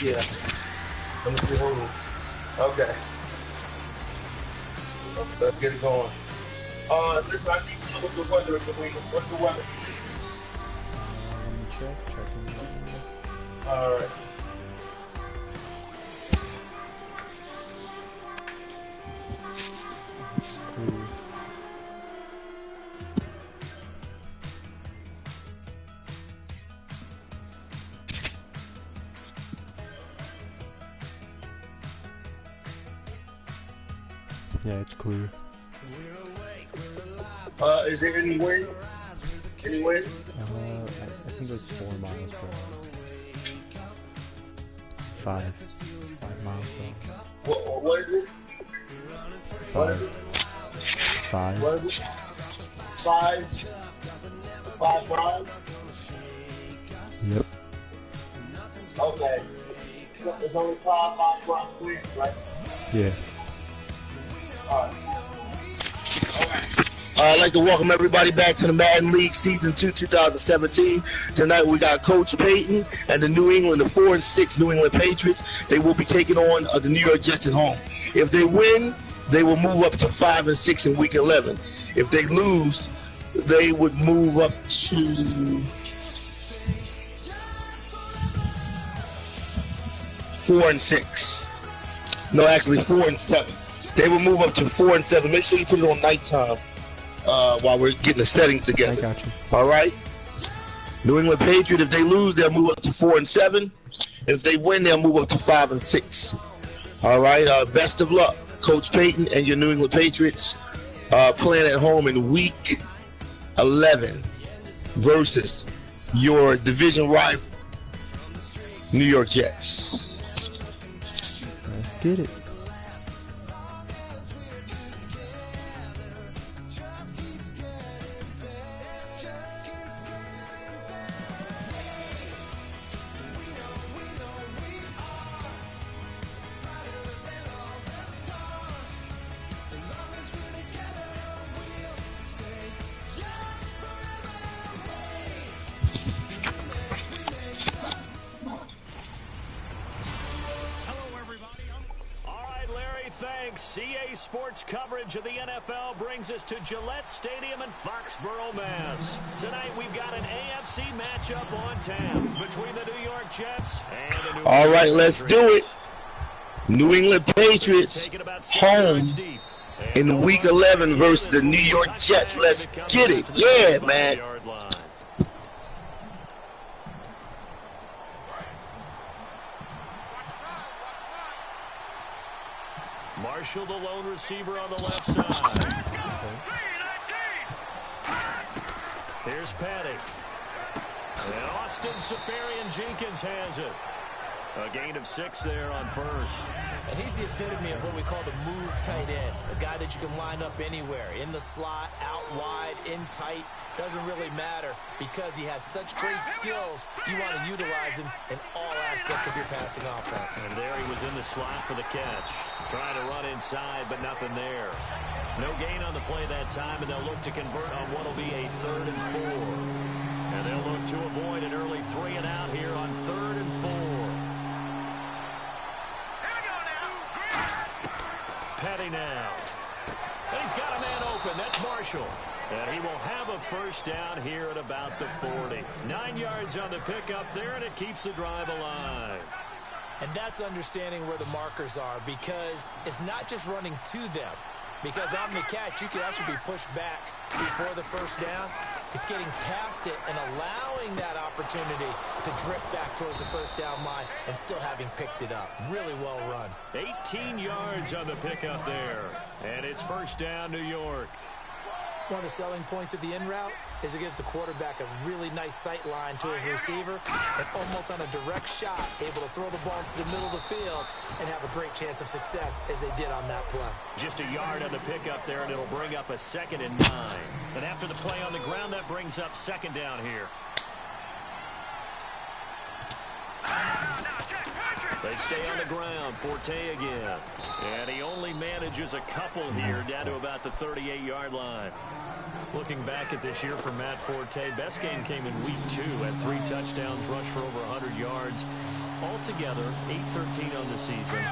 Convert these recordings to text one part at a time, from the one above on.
Yeah. Let me see. Hold on. Okay. Let's get it going. Listen, I need to know what the weather is. What's the weather? Let me check. All right. Clear. Yeah, it's clear. Is there any wind? Any wind? I think it's 4 miles per hour. 5 miles per hour. What is it? 5. What is it? 5. What is it? 5 miles? Yep. Okay. It's only 5 miles per hour wind, right? Yeah. I'd like to welcome everybody back to the Madden League Season 2 2017. Tonight we got Coach Payton and the 4-6 New England Patriots. They will be taking on the New York Jets at home. If they win, they will move up to 5-6 in Week 11. If they lose, they would move up to 4-6. No, actually 4-7. They will move up to 4-7. Make sure you put it on nighttime while we're getting the settings together. I got you. All right. New England Patriots. If they lose, they'll move up to 4-7. If they win, they'll move up to 5-6. All right. Best of luck, Coach Payton and your New England Patriots playing at home in Week 11 versus your division rival, New York Jets. Let's get it. Thanks. CA Sports coverage of the NFL brings us to Gillette Stadium in Foxborough, Mass. Tonight we've got an AFC matchup on tap between the New York Jets and the New England All right, let's do it. New England Patriots home in Week 11 versus the New York Jets. Let's get it. Yeah, man. Marshall, the lone receiver on the left side. Here's Petty. And Austin Safarian-Jenkins has it. A gain of 6 there on first. And he's the epitome of what we call the move tight end. A guy that you can line up anywhere. In the slot, out wide, in tight. Doesn't really matter because he has such great skills. You want to utilize him in all aspects of your passing offense. And there he was in the slot for the catch. Trying to run inside, but nothing there. No gain on the play that time, and they'll look to convert on what will be a 3rd and 4. And they'll look to avoid an early 3 and out here on 3rd and 4. Petty now. And he's got a man open. That's Marshall. And he will have a first down here at about the 40. 9 yards on the pickup there, and it keeps the drive alive. And that's understanding where the markers are, because it's not just running to them. Because on the catch, you could actually be pushed back before the first down. It's getting past it and allowing that opportunity to drip back towards the first down line and still having picked it up. Really well run. 18 yards on the pickup there. And it's first down, New York. One of the selling points of the in route is it gives the quarterback a really nice sight line to his receiver and almost on a direct shot able to throw the ball to the middle of the field and have a great chance of success as they did on that play. Just a yard on the pickup there, and it'll bring up a 2nd and 9. And after the play on the ground, that brings up 2nd down here. They stay on the ground. Forte again. And he only manages a couple here down to about the 38-yard line. Looking back at this year for Matt Forte, best game came in week 2 at 3 touchdowns, rushed for over 100 yards. Altogether, 8-13 on the season.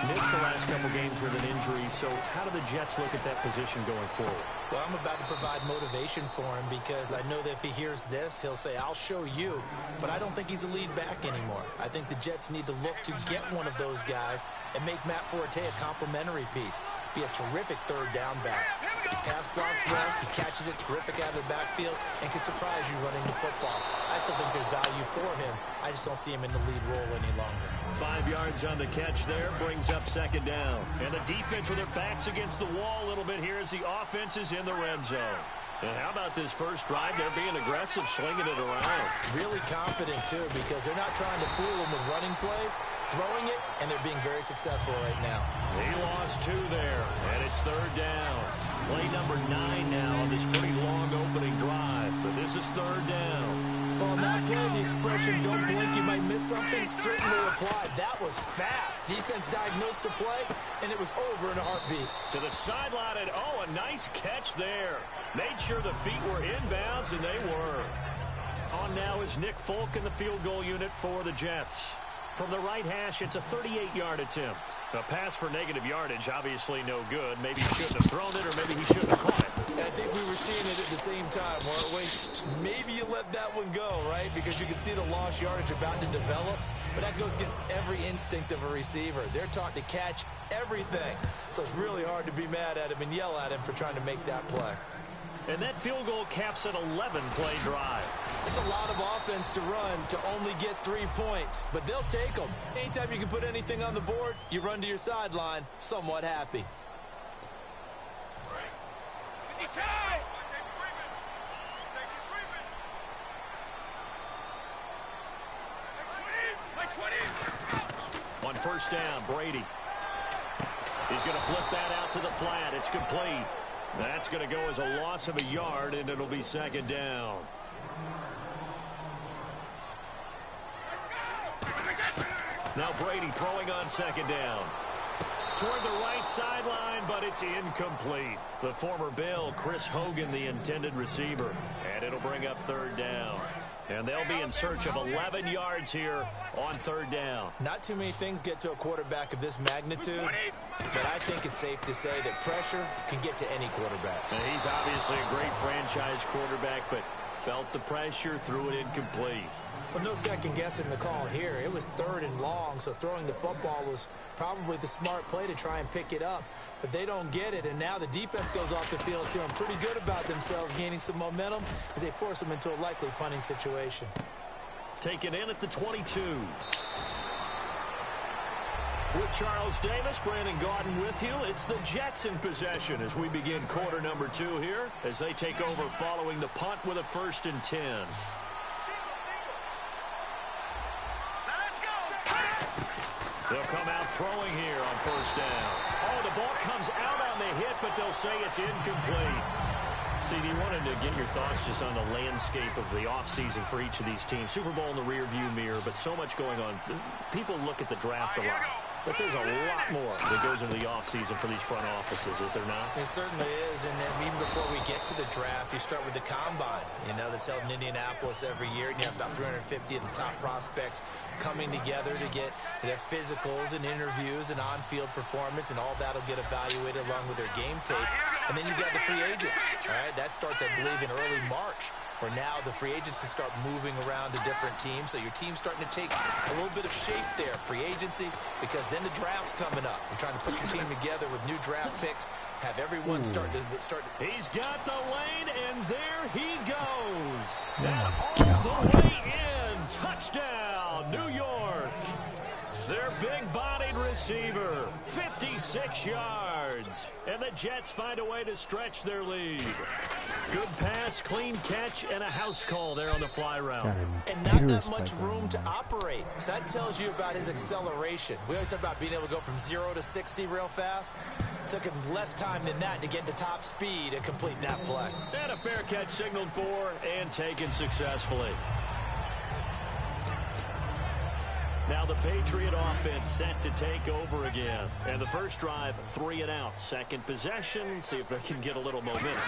Missed the last couple games with an injury. So how do the Jets look at that position going forward? Well, I'm about to provide motivation for him because I know that if he hears this, he'll say, I'll show you. But I don't think he's a lead back anymore. I think the Jets need to look to get one of those guys and make Matt Forte a complimentary piece. Be a terrific third down back. He pass blocks well, he catches it terrific out of the backfield, and can surprise you running the football. I still think there's value for him. I just don't see him in the lead role any longer. 5 yards on the catch there, brings up second down. And the defense with their backs against the wall a little bit here as the offense is in the red zone. And how about this first drive? They're being aggressive, slinging it around. Really confident, too, because they're not trying to fool them with running plays, throwing it, and they're being very successful right now. He lost 2 there, and it's third down. Play number 9 now on this pretty long opening drive, but this is third down. Well, not playing the expression, don't blink, you might miss something, certainly applied. That was fast. Defense diagnosed the play, and it was over in a heartbeat. To the sideline, and oh, a nice catch there. Made sure the feet were inbounds, and they were. On now is Nick Folk in the field goal unit for the Jets. From the right hash, it's a 38-yard attempt. A pass for negative yardage, obviously no good. Maybe he shouldn't have thrown it, or maybe he shouldn't have caught it. I think we were seeing it at the same time, weren't we? Maybe you let that one go, right? Because you can see the lost yardage about to develop. But that goes against every instinct of a receiver. They're taught to catch everything. So it's really hard to be mad at him and yell at him for trying to make that play. And that field goal caps an 11-play drive. It's a lot of offense to run to only get 3 points, but they'll take them. Anytime you can put anything on the board, you run to your sideline somewhat happy. On first down, Brady. He's going to flip that out to the flat. It's complete. That's going to go as a loss of a yard, and it'll be second down. Now Brady throwing on second down. Toward the right sideline, but it's incomplete. The former Bill, Chris Hogan, the intended receiver. And it'll bring up third down. And they'll be in search of 11 yards here on third down. Not too many things get to a quarterback of this magnitude, but I think it's safe to say that pressure can get to any quarterback. And he's obviously a great franchise quarterback, but felt the pressure, threw it incomplete. Well, no second guessing the call here. It was third and long, so throwing the football was probably the smart play to try and pick it up. But they don't get it, and now the defense goes off the field feeling pretty good about themselves, gaining some momentum as they force them into a likely punting situation. Taken in at the 22. With Charles Davis, Brandon Gaudin with you. It's the Jets in possession as we begin quarter number 2 here as they take over following the punt with a 1st and 10. They'll come out throwing here on first down. Oh, the ball comes out on the hit, but they'll say it's incomplete. CD, wanted to get your thoughts just on the landscape of the offseason for each of these teams. Super Bowl in the rearview mirror, but so much going on. People look at the draft a lot, but there's a lot more that goes into the offseason for these front offices, is there not? It certainly is, and then even before we get to the draft, you start with the combine, that's held in Indianapolis every year, and you have about 350 of the top prospects coming together to get their physicals and interviews and on-field performance, and all that will get evaluated along with their game tape. And then you got the free agents, all right? That starts, I believe, in early March, where now the free agents can start moving around to different teams. So your team's starting to take a little bit of shape there, free agency, because then the draft's coming up. You're trying to put your team together with new draft picks, have everyone start. He's got the lane, and there he goes. And all the way in. Touchdown, New York. Their big-bodied receiver, 56 yards. And the Jets find a way to stretch their lead. Good pass, clean catch, and a house call there on the fly route. And not that much room to operate. So that tells you about his acceleration. We always talk about being able to go from 0 to 60 real fast. It took him less time than that to get to top speed and complete that play. And a fair catch signaled for and taken successfully. Now Now the Patriot offense set to take over again. And the first drive, 3 and out. Second possession, see if they can get a little momentum.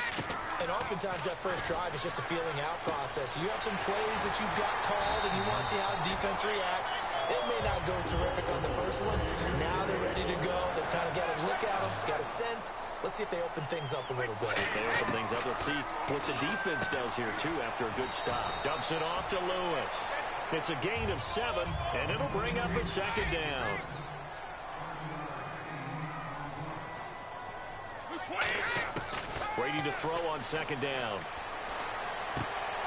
And oftentimes that first drive is just a feeling out process. You have some plays that you've got called and you want to see how the defense reacts. It may not go terrific on the first one. Now they're ready to go. They've kind of got a look at them, got a sense. Let's see if they open things up a little bit. If they open things up, let's see what the defense does here, too, after a good stop. Dumps it off to Lewis. It's a gain of 7, and it'll bring up a second down. Waiting to throw on second down.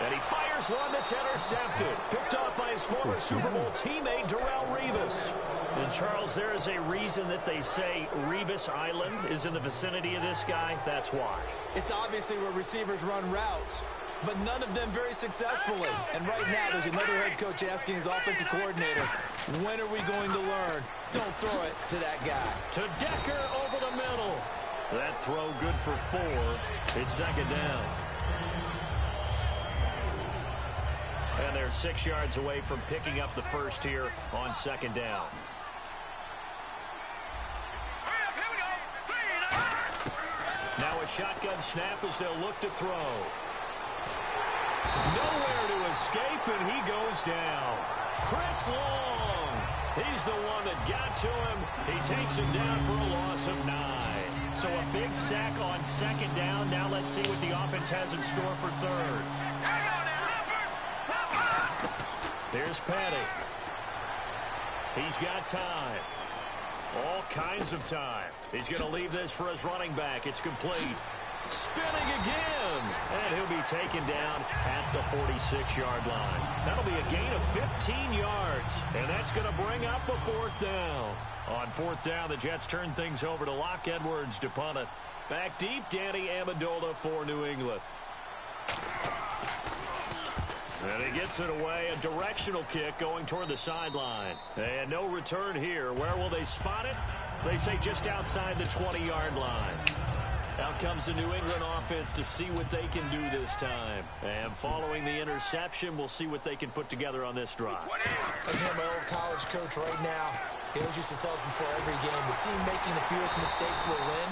And he fires one that's intercepted. Picked off by his former Super Bowl teammate, Darrelle Revis. And, Charles, there is a reason that they say Revis Island is in the vicinity of this guy. That's why. It's obviously where receivers run routes, but none of them very successfully. And right now, there's another head coach asking his offensive coordinator, when are we going to learn? Don't throw it to that guy. To Decker over the middle. That throw good for 4. It's second down. And they're 6 yards away from picking up the first here on second down. Now a shotgun snap as they'll look to throw. Nowhere to escape, and he goes down. Chris Long. He's the one that got to him. He takes him down for a loss of 9. So a big sack on second down. Now let's see what the offense has in store for third. There's Petty. He's got time. All kinds of time. He's going to leave this for his running back. It's complete. Spinning again. And he'll be taken down at the 46-yard line. That'll be a gain of 15 yards. And that's going to bring up a 4th down. On 4th down, the Jets turn things over to Locke Edwards to punt it. Back deep, Danny Amendola for New England. And he gets it away. A directional kick going toward the sideline. And no return here. Where will they spot it? They say just outside the 20-yard line. Out comes the New England offense to see what they can do this time. And following the interception, we'll see what they can put together on this drive. I hear my old college coach right now. He always used to tell us before every game, the team making the fewest mistakes will win.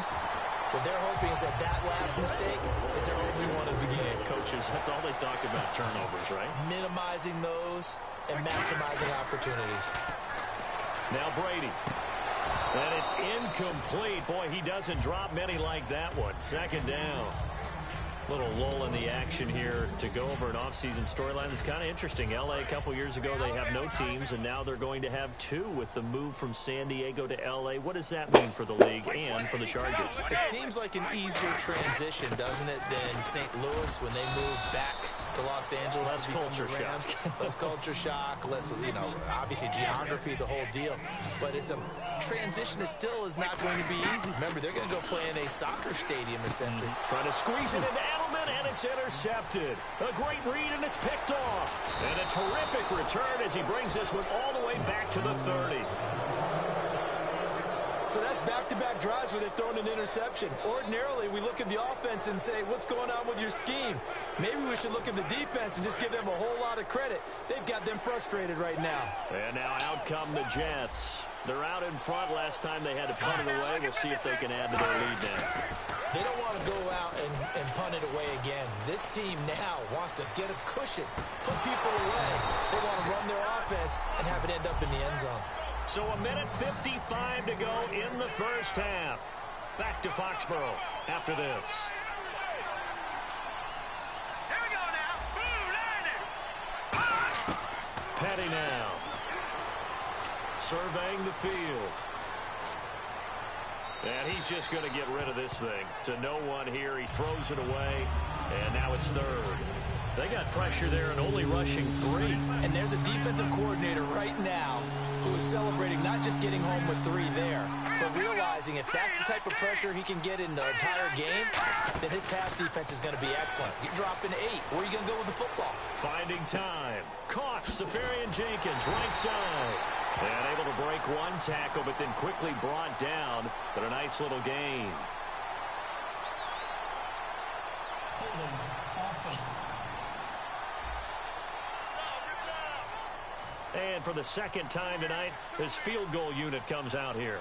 What they're hoping is that last mistake is their only one of the game. Coaches, that's all they talk about, turnovers, right? Minimizing those and maximizing opportunities. Now Brady. And it's incomplete. Boy, he doesn't drop many like that one. Second down. Little lull in the action here to go over an offseason storyline that's kind of interesting. L.A. a couple years ago, they have no teams, and now they're going to have 2 with the move from San Diego to L.A. What does that mean for the league and for the Chargers? It seems like an easier transition, doesn't it, than St. Louis when they moved back to Los Angeles. Less culture shock. Less culture shock, less, obviously geography, the whole deal. But it's a transition that still is not going to be easy. Remember, they're going to go play in a soccer stadium, essentially. Trying to squeeze it into Edelman, and it's intercepted. A great read, and it's picked off. And a terrific return as he brings this one all the way back to the 30. So that's back-to-back drives where they've thrown an interception. Ordinarily, we look at the offense and say, what's going on with your scheme? Maybe we should look at the defense and just give them a whole lot of credit. They've got them frustrated right now. And now out come the Jets. They're out in front. Last time they had to punt it away. We'll see if they can add to their lead now. They don't want to go out and punt it away again. This team now wants to get a cushion, put people away. They want to run their offense and have it end up in the end zone. So a minute 55 to go in the first half. Back to Foxborough after this. Here we go now. Petty now. Surveying the field. And he's just going to get rid of this thing. To no one here. He throws it away. And now it's third. They got pressure there and only rushing 3. And there's a defensive coordinator right now who is celebrating not just getting home with 3 there, but realizing if that's the type of pressure he can get in the entire game, then his pass defense is going to be excellent. You're dropping 8. Where are you going to go with the football? Finding time. Caught. Safarian Jenkins, right side. And able to break one tackle, but then quickly brought down. But a nice little gain. And for the second time tonight, his field goal unit comes out here.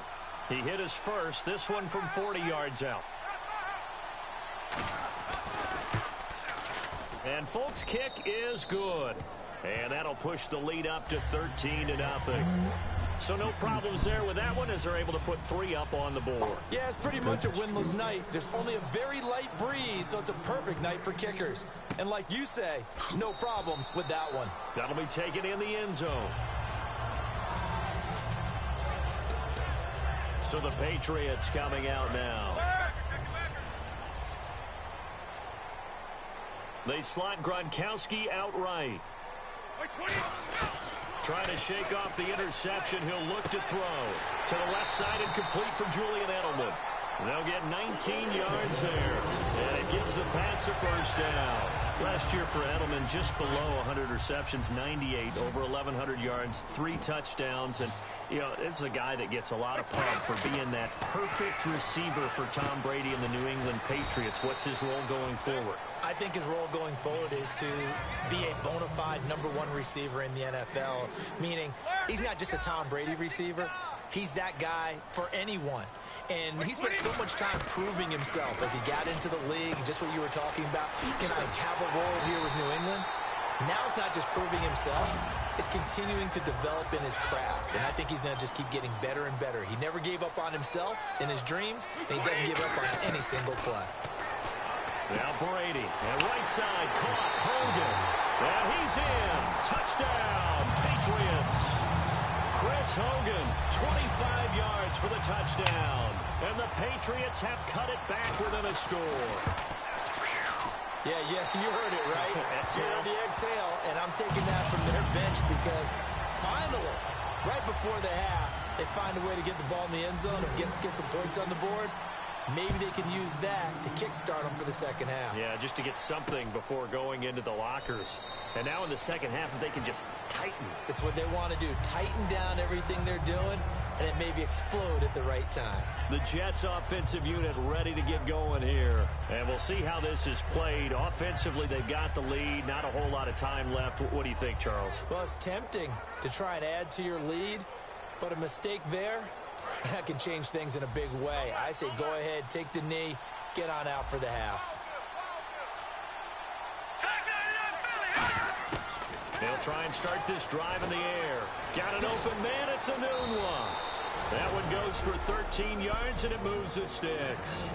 He hit his first, this one from 40 yards out. And Folk's kick is good. And that'll push the lead up to 13-0. So no problems there with that one as they're able to put 3 up on the board. Yeah, it's pretty much a winless night. There's only a very light breeze, so it's a perfect night for kickers. And like you say, no problems with that one. That'll be taken in the end zone. So the Patriots coming out now. They slot Gronkowski outright. Trying to shake off the interception. He'll look to throw. To the left side and complete for Julian Edelman. They'll get 19 yards there. And it gives the Pats a first down. Last year for Edelman, just below 100 receptions, 98, over 1,100 yards, 3 touchdowns. And, you know, this is a guy that gets a lot of pub for being that perfect receiver for Tom Brady and the New England Patriots. What's his role going forward? I think his role going forward is to be a bona fide #1 receiver in the NFL, meaning he's not just a Tom Brady receiver. He's that guy for anyone. And he spent so much time proving himself as he got into the league, just what you were talking about. Can I have a role here with New England? Now it's not just proving himself. It's continuing to develop in his craft. And I think he's going to just keep getting better and better. He never gave up on himself in his dreams, and he doesn't give up on any single play. Now Brady, and right side, caught Hogan. And he's in. Touchdown, Patriots. Chris Hogan, 25 yards for the touchdown. And the Patriots have cut it back within a score. Yeah, you heard it, right? You heard the exhale, and I'm taking that from their bench because finally, right before the half, they find a way to get the ball in the end zone and get some points on the board. Maybe they can use that to kickstart them for the second half. Yeah, just to get something before going into the lockers. And now in the second half, they can just tighten. It's what they want to do. Tighten down everything they're doing, and it maybe explode at the right time. The Jets offensive unit ready to get going here. And we'll see how this is played. Offensively, they've got the lead. Not a whole lot of time left. What do you think, Charles? Well, it's tempting to try and add to your lead, but a mistake there, that can change things in a big way. I say go ahead, take the knee, get on out for the half. They'll try and start this drive in the air. Got an open man, it's a noon one. That one goes for 13 yards, and it moves the sticks.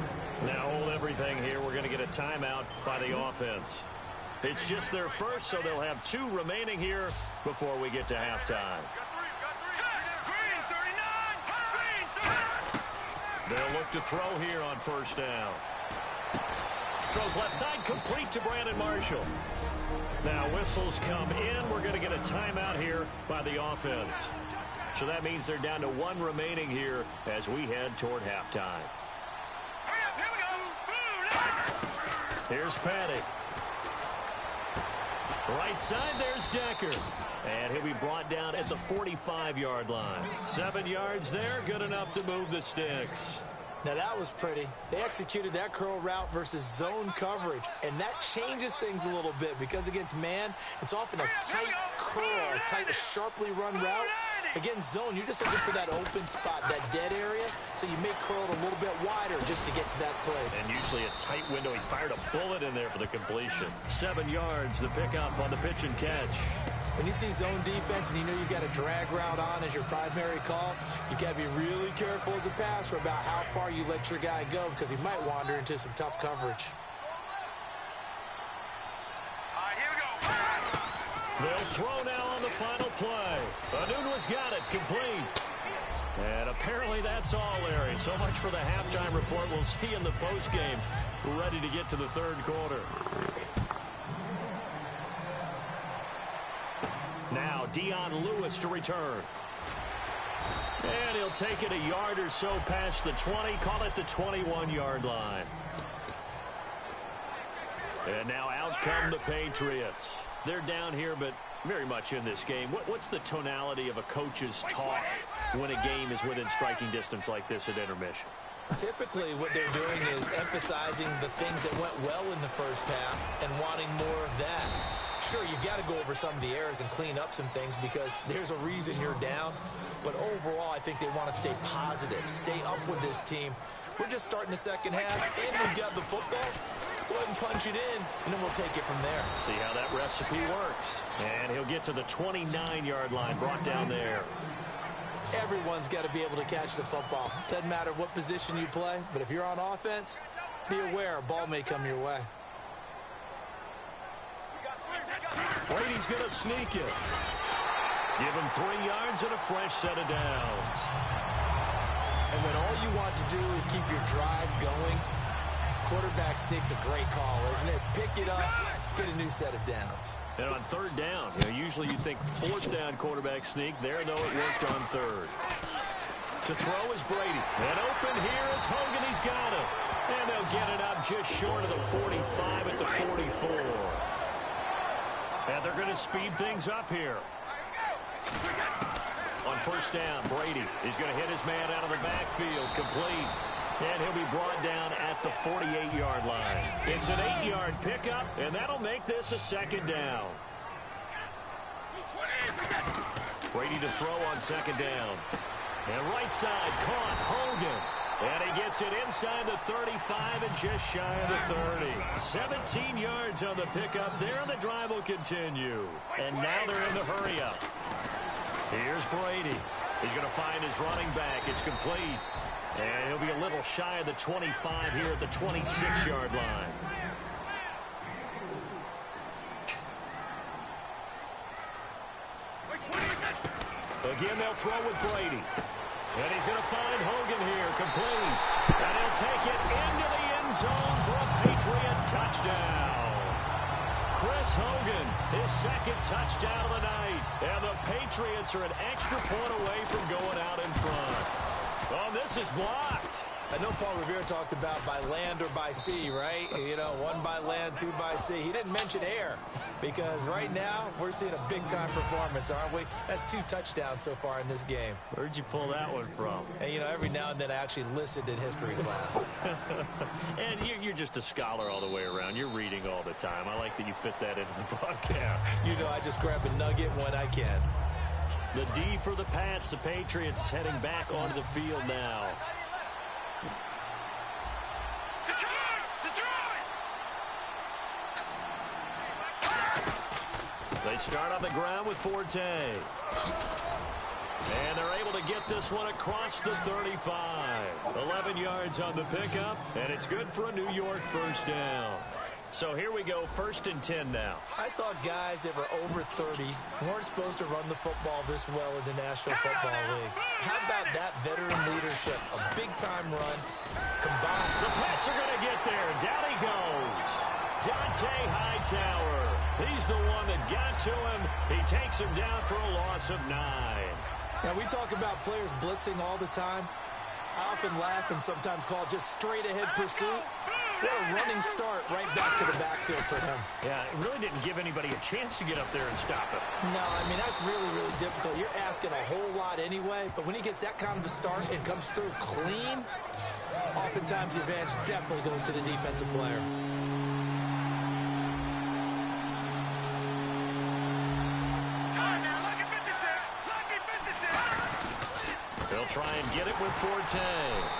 Now hold everything here. We're going to get a timeout by the offense. It's just their first, so they'll have 2 remaining here before we get to halftime. They'll look to throw here on first down. Throws left side, complete to Brandon Marshall. Now whistles come in. We're going to get a timeout here by the offense. So that means they're down to 1 remaining here as we head toward halftime. Here's Paddock. Right side, there's Decker. And he'll be brought down at the 45-yard line. 7 yards there, good enough to move the sticks. Now that was pretty. They executed that curl route versus zone coverage, and that changes things a little bit because against man, it's often a tight curl, a tight, sharply run route. Against zone, you're just looking for that open spot, that dead area, so you may curl it a little bit wider just to get to that place. And usually a tight window. He fired a bullet in there for the completion. 7 yards, the pickup on the pitch and catch. When you see zone defense and you know you've got a drag route on as your primary call, you've got to be really careful as a passer about how far you let your guy go because he might wander into some tough coverage. They'll throw now on the final play. Anunua's got it, complete. And apparently that's all, Larry. So much for the halftime report. We'll see in the postgame. Ready to get to the third quarter. Now Dion Lewis to return. And he'll take it a yard or so past the 20. Call it the 21-yard line. And now out come the Patriots. They're down here, but very much in this game. What's the tonality of a coach's talk when a game is within striking distance like this at intermission? Typically, what they're doing is emphasizing the things that went well in the first half and wanting more of that. Sure, you've got to go over some of the errors and clean up some things because there's a reason you're down. But overall, I think they want to stay positive, stay up with this team. We're just starting the second half, and we've got the football. Let's go ahead and punch it in, and then we'll take it from there. See how that recipe works. And he'll get to the 29-yard line, brought down there. Everyone's got to be able to catch the football. Doesn't matter what position you play, but if you're on offense, be aware a ball may come your way. Brady's going to sneak it. Give him 3 yards and a fresh set of downs. And when all you want to do is keep your drive going, quarterback sneak's a great call, isn't it? Pick it up, get a new set of downs. And on third down, usually you think fourth down quarterback sneak. There, though, it worked on third. To throw is Brady. And open here is Hogan. He's got it. And they'll get it up just short of the 45 at the 44. And they're going to speed things up here. On first down, Brady is going to hit his man out of the backfield. Complete. And he'll be brought down at the 48-yard line. It's an 8-yard pickup, and that'll make this a second down. Brady to throw on second down. And right side, caught Hogan. And he gets it inside the 35 and just shy of the 30. 17 yards on the pickup there, and the drive will continue. And now they're in the hurry-up. Here's Brady. He's going to find his running back. It's complete. And he'll be a little shy of the 25 here at the 26-yard line. Again, they'll throw with Brady. And he's going to find Hogan here, complete. And he'll take it into the end zone for a Patriot touchdown. Chris Hogan, his second touchdown of the night. And the Patriots are an extra point away from going out in front. Oh, this is blocked. I know Paul Revere talked about by land or by sea, right? You know, 1 by land, 2 by sea. He didn't mention air because right now we're seeing a big-time performance, aren't we? That's 2 touchdowns so far in this game. Where'd you pull that one from? And, you know, every now and then I actually listened in history class. And you're just a scholar all the way around. You're reading all the time. I like that you fit that into the broadcast. You know, I just grab a nugget when I can. The D for the Pats. The Patriots heading back onto the field now. They start on the ground with Forte. And they're able to get this one across the 35. 11 yards on the pickup, and it's good for a New York first down. So here we go, 1st and 10 now. I thought guys that were over 30 weren't supposed to run the football this well in the National Football League. How about that veteran leadership? A big-time run combined. The Pats are going to get there. Down he goes. Dante Hightower. He's the one that got to him. He takes him down for a loss of 9. Now, we talk about players blitzing all the time. I often laugh and sometimes call it just straight-ahead pursuit. What a running start right back to the backfield for him. Yeah, it really didn't give anybody a chance to get up there and stop him. No, I mean, that's really, really difficult. You're asking a whole lot anyway, but when he gets that kind of a start and comes through clean, oftentimes the advantage definitely goes to the defensive player. They'll try and get it with Forte.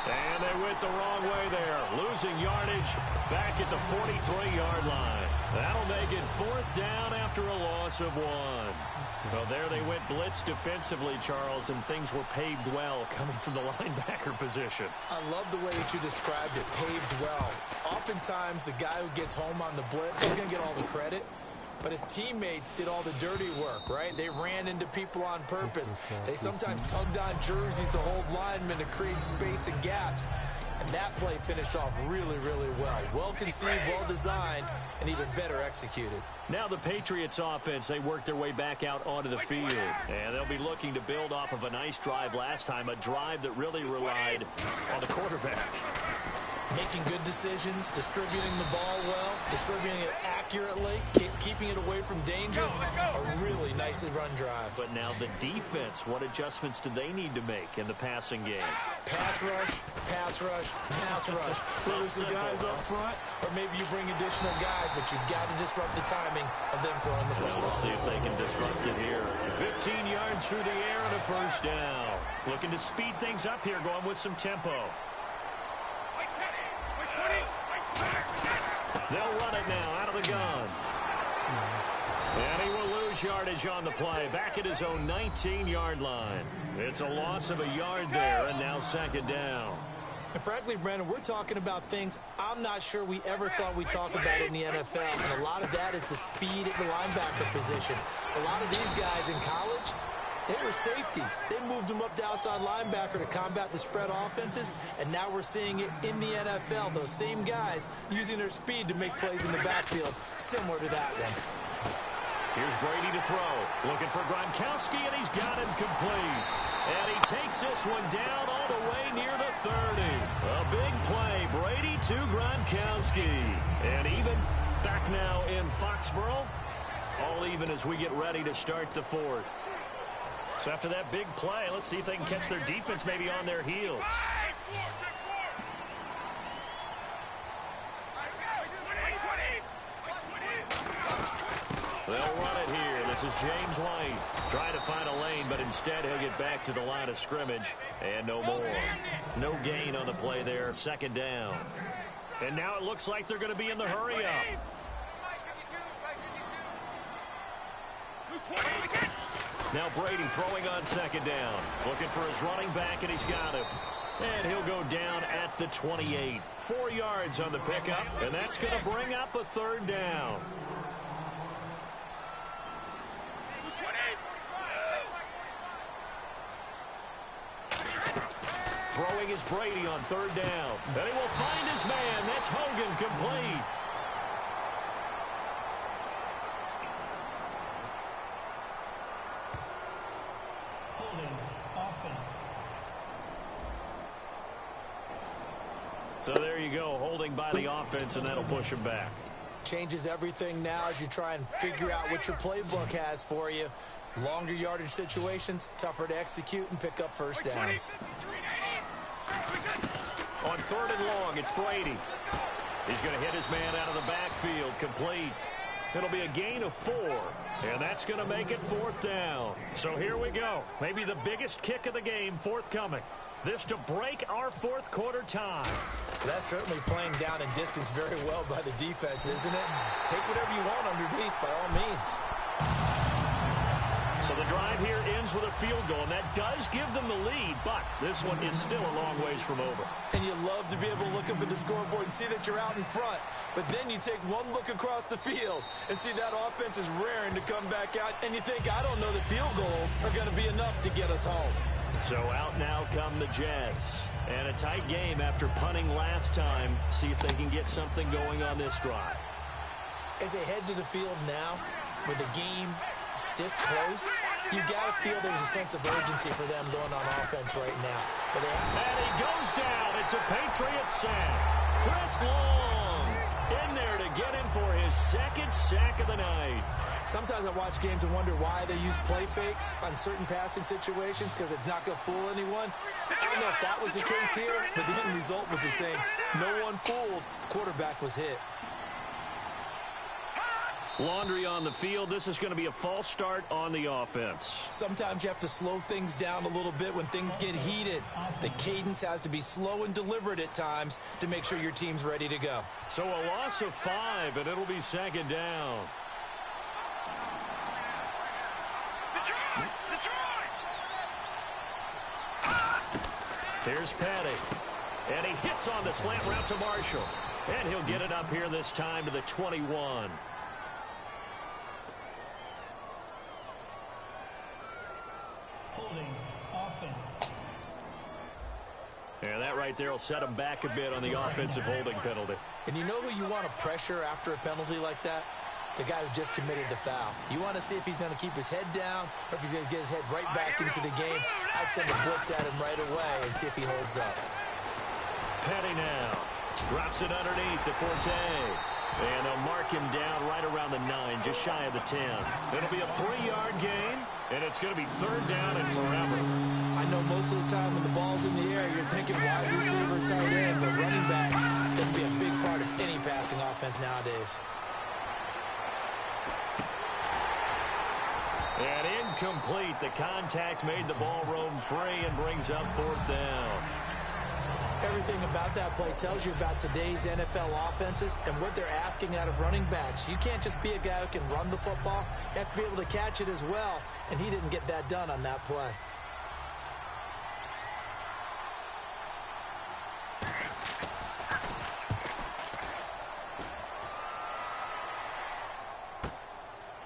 And they went the wrong way there. Losing yardage back at the 43-yard line. That'll make it 4th down after a loss of 1. Well, there they went blitz defensively, Charles, and things were paved well coming from the linebacker position. I love the way that you described it, paved well. Oftentimes, the guy who gets home on the blitz is going to get all the credit. But his teammates did all the dirty work, right? They ran into people on purpose. They sometimes tugged on jerseys to hold linemen to create space and gaps. And that play finished off really, really well. Well conceived, well designed, and even better executed. Now the Patriots offense, they worked their way back out onto the field. And they'll be looking to build off of a nice drive last time, a drive that really relied on the quarterback. Making good decisions, distributing the ball well, distributing it accurately. accurately, keeping it away from danger. A really nicely run drive. But now the defense, what adjustments do they need to make in the passing game? Pass rush, pass rush, pass rush. Whether it's the guys up front or maybe you bring additional guys, but you've got to disrupt the timing of them throwing the football. We'll see if they can disrupt it here. 15 yards through the air and a first down. Looking to speed things up here, going with some tempo. They'll run it now out of the gun. And he will lose yardage on the play. Back at his own 19-yard line. It's a loss of a yard there, and now second down. And frankly, Brandon, we're talking about things I'm not sure we ever thought we'd talk about in the NFL. And a lot of that is the speed at the linebacker position. A lot of these guys in college, they were safeties. They moved them up to outside linebacker to combat the spread offenses, and now we're seeing it in the NFL. Those same guys using their speed to make plays in the backfield, similar to that one. Here's Brady to throw. Looking for Gronkowski, and he's got him complete. And he takes this one down all the way near the 30. A big play. Brady to Gronkowski. And even back now in Foxborough. All even as we get ready to start the fourth. So after that big play, let's see if they can catch their defense maybe on their heels. They'll run it here. This is James White trying to find a lane, but instead he'll get back to the line of scrimmage and no more. No gain on the play there. Second down. And now it looks like they're going to be in the hurry up. Now Brady throwing on second down. Looking for his running back, and he's got him. And he'll go down at the 28. 4 yards on the pickup, and that's going to bring up a third down. Throwing is Brady on third down. And he will find his man. That's Hogan, complete. So there you go, holding by the offense, and that'll push him back. Changes everything now as you try and figure out what your playbook has for you. Longer yardage situations, tougher to execute and pick up first downs. On third and long, it's Brady. He's going to hit his man out of the backfield, complete. It'll be a gain of 4, and that's going to make it fourth down. So here we go. Maybe the biggest kick of the game forthcoming. This to break our fourth quarter tie. That's certainly playing down in distance very well by the defense, isn't it? Take whatever you want underneath by all means. So the drive here ends with a field goal, and that does give them the lead, but this one is still a long ways from over. And you love to be able to look up at the scoreboard and see that you're out in front, but then you take one look across the field and see that offense is raring to come back out, and you think, I don't know that field goals are going to be enough to get us home. So out now come the Jets. And a tight game after punting last time. See if they can get something going on this drive. As they head to the field now, with the game this close, you've got to feel there's a sense of urgency for them going on offense right now. But and he goes down. It's a Patriots sack. Chris Long in there to get him for his second sack of the night. Sometimes I watch games and wonder why they use play fakes on certain passing situations, because it's not going to fool anyone. I don't know if that was the case here, but the end result was the same. No one fooled. The quarterback was hit. Laundry on the field. This is going to be a false start on the offense. Sometimes you have to slow things down a little bit when things get heated. The cadence has to be slow and deliberate at times to make sure your team's ready to go. So a loss of 5, and it'll be second down. Here's Petty. And he hits on the slant route to Marshall. And he'll get it up here this time to the 21. Holding offense. And that right there will set him back a bit on the offensive holding penalty. And you know who you want to pressure after a penalty like that? The guy who just committed the foul. You want to see if he's going to keep his head down or if he's going to get his head right back into the game. I'd send a blitz at him right away and see if he holds up. Petty now drops it underneath to Forte. And they'll mark him down right around the 9, just shy of the 10. It'll be a 3-yard gain, and it's going to be 3rd down and forever. I know most of the time when the ball's in the air, you're thinking wide receiver, tight end, but running backs can be a big part of any passing offense nowadays. And incomplete. The contact made the ball roam free and brings up 4th down. Everything about that play tells you about today's NFL offenses and what they're asking out of running backs. You can't just be a guy who can run the football. You have to be able to catch it as well, and he didn't get that done on that play.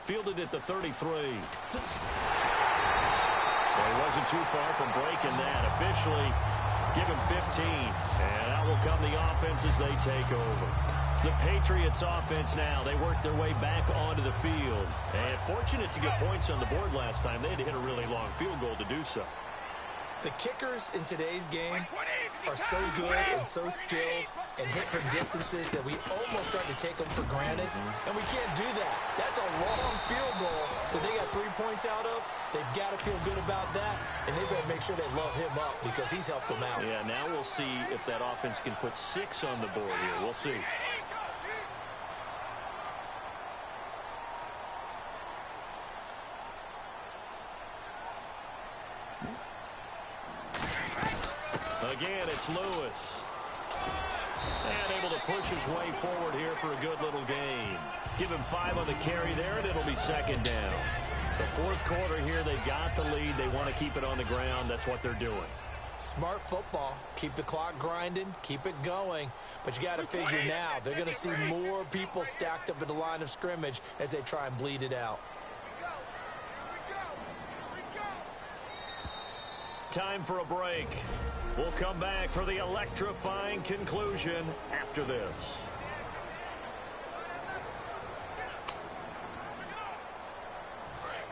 Fielded at the 33. Well, he wasn't too far from breaking that. Officially, give him 15. And out will come the offense as they take over. The Patriots offense now. They work their way back onto the field. And fortunate to get points on the board last time. They had to hit a really long field goal to do so. The kickers in today's game are so good and so skilled and hit from distances that we almost start to take them for granted. And we can't do that. That's a long field goal that they got 3 points out of. They've got to feel good about that, and they better make sure they love him up because he's helped them out. Yeah, now we'll see if that offense can put 6 on the board here. We'll see. Again, it's Lewis. And able to push his way forward here for a good little gain. Give him 5 on the carry there, and it'll be 2nd down. The 4th quarter here, they've got the lead. They want to keep it on the ground. That's what they're doing. Smart football. Keep the clock grinding. Keep it going. But you got to figure now, they're going to see more people stacked up at the line of scrimmage as they try and bleed it out. Time for a break. We'll come back for the electrifying conclusion after this.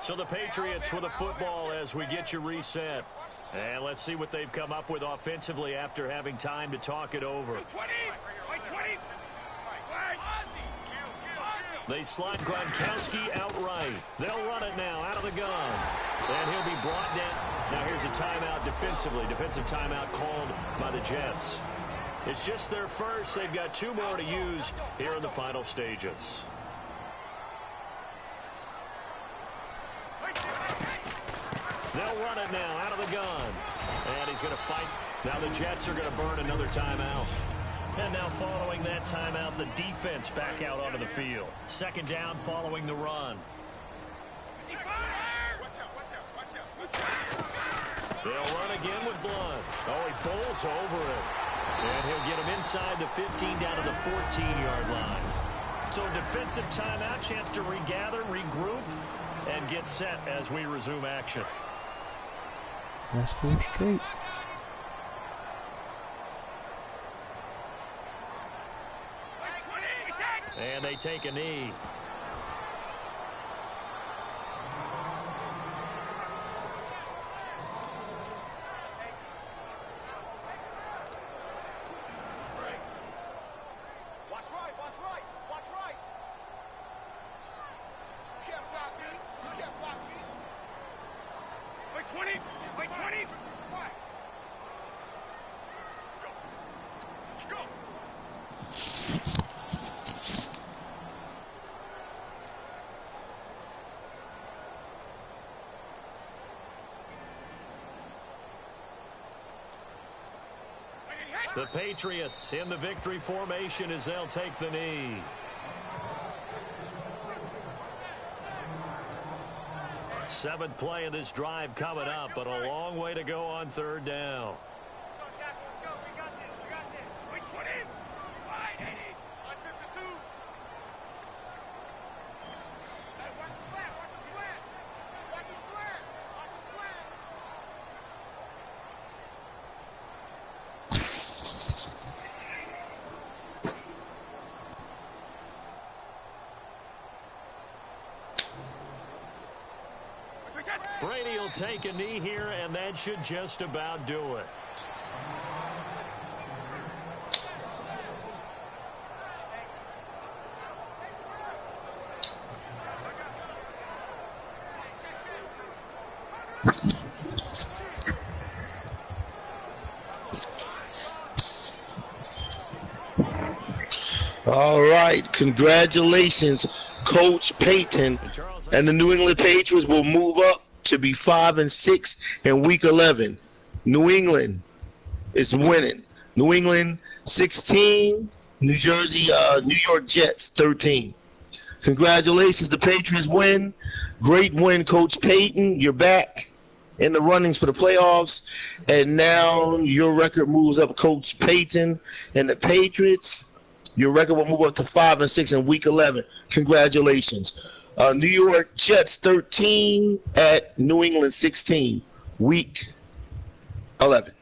So the Patriots with a football as we get you reset. And let's see what they've come up with offensively after having time to talk it over. They slot Gronkowski outright. They'll run it now out of the gun. And he'll be brought down. Now here's a timeout defensively. Defensive timeout called by the Jets. It's just their first. They've got 2 more to use here in the final stages. They'll run it now out of the gun. And he's going to fight. Now the Jets are going to burn another timeout. And now following that timeout, the defense back out onto the field. 2nd down following the run. They'll run again with Blunt. Oh, he bowls over it. And he'll get him inside the 15 down to the 14-yard line. So defensive timeout, chance to regather, regroup, and get set as we resume action. That's 4 straight. And they take a knee. The Patriots in the victory formation as they'll take the knee. Seventh play of this drive coming up, but a long way to go on 3rd down. Brady will take a knee here, and that should just about do it. All right, congratulations, Coach Payton, and the New England Patriots will move up to be 5-6 in Week 11. New England is winning. New England 16, New York Jets 13. Congratulations, the Patriots win. Great win, Coach Payton. You're back in the runnings for the playoffs, and now your record moves up, Coach Payton and the Patriots. Your record will move up to 5-6 in Week 11. Congratulations. New York Jets 13 at New England 16, Week 11.